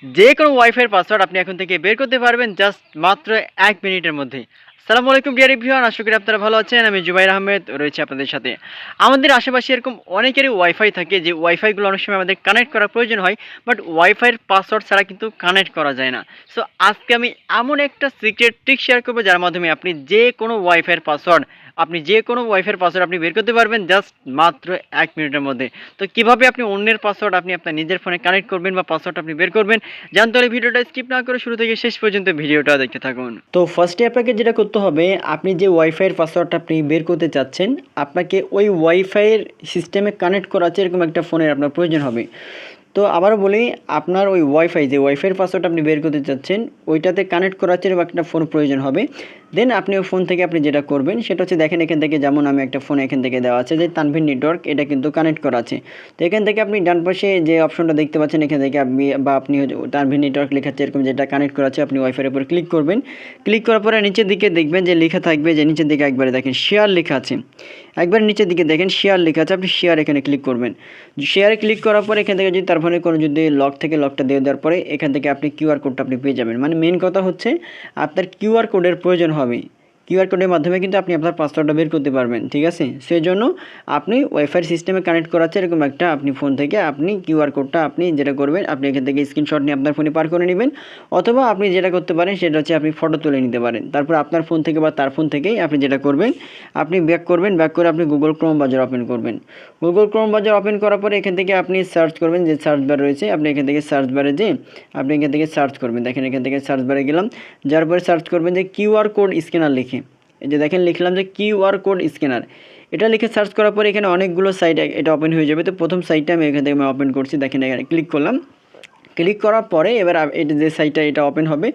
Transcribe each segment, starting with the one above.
যে কোনো ওয়াইফাইয়ের পাসওয়ার্ড আপনি এখন থেকে বের করতে পারবেন জাস্ট মাত্র ১ মিনিটের মধ্যে। আসসালামু আলাইকুম ডিয়ার এভরিওয়ান, আশা করি আপনারা ভালো আছেন। আমি জুবাইর আহমেদ রয়েছি আপনাদের সাথে। আমাদের আশেপাশে এরকম অনেকেরই ওয়াইফাই থাকে যে ওয়াইফাইগুলো অনেক সময় আমাদের কানেক্ট করার প্রয়োজন হয়, বাট ওয়াইফাইয়ের পাসওয়ার্ড ছাড়া কিন্তু কানেক্ট করা যায় না। সো আজকে আমি এমন একটা সিক্রেট ট্রিক শেয়ার করবো যার মাধ্যমে আপনি যে কোনো ওয়াইফাইয়ের পাসওয়ার্ড আপনি বের করতে পারবেন জাস্ট মাত্র ১ মিনিটের মধ্যে। তো কিভাবে আপনি অন্যের পাসওয়ার্ড আপনি আপনার নিজের ফোনে কানেক্ট করবেন বা পাসওয়ার্ড আপনি বের করবেন, জানতে হলে ভিডিওটা স্কিপ না করে শুরু থেকে শেষ পর্যন্ত ভিডিওটা দেখতে থাকুন। তো ফার্স্টে আপনাকে যেটা করতে হবে, আপনি যে ওয়াইফাইয়ের পাসওয়ার্ডটা আপনি বের করতে চাচ্ছেন, আপনাকে ওই ওয়াইফাইয়ের সিস্টেমে কানেক্ট করা আছে এরকম একটা ফোনের আপনার প্রয়োজন হবে। তো আবারও বলি, আপনার ওই যে ওয়াইফাইয়ের পাসওয়ার্ড আপনি বের করতে চাচ্ছেন ওইটাতে কানেক্ট করার জন্য একটা ফোন প্রয়োজন হবে। দেন আপনি ওই ফোন থেকে আপনি যেটা করবেন সেটা হচ্ছে, দেখেন এখান থেকে যেমন আমি একটা ফোন এখান থেকে দেওয়া আছে যে তানভীর নেটওয়ার্ক, এটা কিন্তু কানেক্ট করা আছে। তো এখান থেকে আপনি ডান পাশে যে অপশনটা দেখতে পাচ্ছেন, এখান থেকে আপনি তানভীর নেটওয়ার্ক লেখা আছে এরকম যেটা কানেক্ট করা আছে, আপনি ওয়াইফাইয়ের উপর ক্লিক করবেন। ক্লিক করার পরে নিচের দিকে দেখবেন যে লেখা থাকবে, যে নিচের দিকে একবারে দেখেন শেয়ার লেখা আছে, একবার নিচের দিকে দেখেন শেয়ার লেখা আছে, আপনি শেয়ার এখানে ক্লিক করবেন। শেয়ারে ক্লিক করার পরে এখান থেকে যদি তার ফোনে কোনো যদি লক থেকে লকটা দিয়ে দেওয়ার পরে এখান থেকে আপনি কিউআর কোডটা আপনি পেয়ে যাবেন। মানে মেন কথা হচ্ছে আপনার কিউআর কোডের প্রয়োজন হবে। কিউআর কোডের মাধ্যমে কিন্তু আপনি আপনার পাসওয়ার্ডটা বের করতে পারবেন, ঠিক আছে। সেই জন্য আপনি ওয়াইফাই সিস্টেমে কানেক্ট করাচ্ছে এরকম একটা আপনি ফোন থেকে আপনি কিউআর কোডটা আপনি যেটা করবেন, আপনি এখান থেকে স্ক্রিনশট নিয়ে আপনার ফোনে পার করে নেবেন, অথবা আপনি যেটা করতে পারেন সেটা হচ্ছে আপনি ফটো তুলে নিতে পারেন। তারপর আপনার ফোন থেকে বা তার ফোন থেকেই আপনি যেটা করবেন, আপনি ব্যাক করে আপনি গুগল ক্রোম ব্রাউজার ওপেন করবেন। গুগল ক্রোম ব্রাউজার ওপেন করার পরে এখান থেকে আপনি সার্চ করবেন, যে সার্চ বার রয়েছে আপনি এখান থেকে সার্চ বারে যে আপনি এখান থেকে সার্চ করবেন। দেখেন এখান থেকে সার্চ বারে গেলাম, যার পরে সার্চ করবেন যে কিউআর কোড স্ক্যানার লিখে, এই যে দেখেন লিখলাম যে কিউআর কোড স্ক্যানার, এটা লিখে সার্চ করার পরে এখানে অনেকগুলো সাইট এটা ওপেন হয়ে যাবে। তো প্রথম সাইটটা আমি এখান থেকে ওপেন করছি, দেখেন এখানে ক্লিক করলাম। ক্লিক করার পরে এবার এটা যে সাইটটা এটা ওপেন হবে,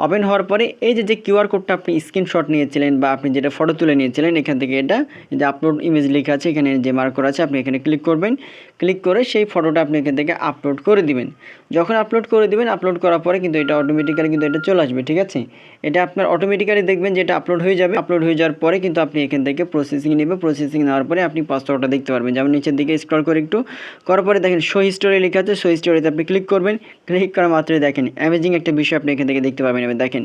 ওপেন হওয়ার পরে এই যে কিউআর কোডটা আপনি স্ক্রিনশট নিয়েছিলেন বা আপনি যেটা ফটো তুলে নিয়েছিলেন, এখান থেকে এটা যে আপলোড ইমেজ লেখা আছে এখানে যে মার্ক করা আছে, আপনি এখানে ক্লিক করবেন। ক্লিক করে সেই ফটোটা আপনি এখান থেকে আপলোড করে দিবেন। যখন আপলোড করে দিবেন, আপলোড করার পরে কিন্তু এটা অটোমেটিক্যালি কিন্তু এটা চলে আসবে, ঠিক আছে। এটা আপনার অটোমেটিক্যালি দেখবেন যে এটা আপলোড হয়ে যাবে। আপলোড হয়ে যাওয়ার পরে কিন্তু আপনি এখান থেকে প্রসেসিং নেবে, প্রসেসিং নেওয়ার পরে আপনি পাসওয়ার্ডটা দেখতে পারবেন। যেমন নিচের দিকে স্ক্রল করে একটু করার পরে দেখেন শো হিস্টোরি লেখা আছে, শো হিস্টোরিতে আপনি ক্লিক করবেন। ক্লিক করা মাত্রই দেখেন অ্যামেজিং একটা বিষয় আপনি এখান থেকে দেখতে পাবেন। এবার দেখেন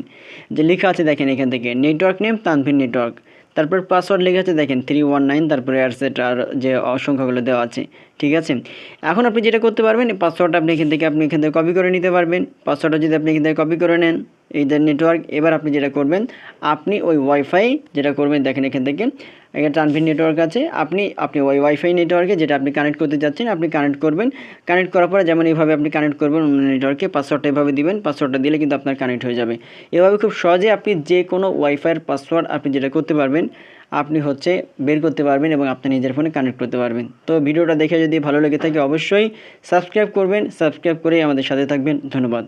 যে লেখা আছে, দেখেন এখান থেকে নেটওয়ার্ক নেম তানভীর নেটওয়ার্ক, তারপর পাসওয়ার্ড লেখা আছে দেখেন 319, তারপরে অ্যাডসেট আর যে সংখ্যাগুলো দেওয়া আছে, ঠিক আছে। এখন আপনি যেটা করতে পারবেন, পাসওয়ার্ডটা আপনি এখান থেকে কপি করে নিতে পারবেন। পাসওয়ার্ডটা যদি আপনি এখান থেকে কপি করে নেন, এই যে নেটওয়ার্ক, এবার আপনি যেটা করবেন, আপনি ওই ওয়াইফাই যেটা করবেন, দেখেন এখান থেকে এখানে তানভীর নেটওয়ার্ক আছে, আপনি ওই ওয়াইফাই নেটওয়ার্কে যেটা আপনি কানেক্ট করতে যাচ্ছেন আপনি কানেক্ট করবেন। কানেক্ট করার পরে যেমন এইভাবে আপনি কানেক্ট করবেন অন্য নেটওয়ার্কে, পাসওয়ার্ডটা এভাবে দিবেন, পাসওয়ার্ডটা দিলে কিন্তু আপনার কানেক্ট হয়ে যাবে। এভাবে খুব সহজে আপনি যে কোনো ওয়াইফাইয়ের পাসওয়ার্ড আপনি যেটা করতে পারবেন, আপনি হচ্ছে বের করতে পারবেন এবং আপনি নিজের ফোনে কানেক্ট করতে পারবেন। তো ভিডিওটা দেখে যদি ভালো লেগে থাকে অবশ্যই সাবস্ক্রাইব করবেন, সাবস্ক্রাইব করেই আমাদের সাথে থাকবেন। ধন্যবাদ।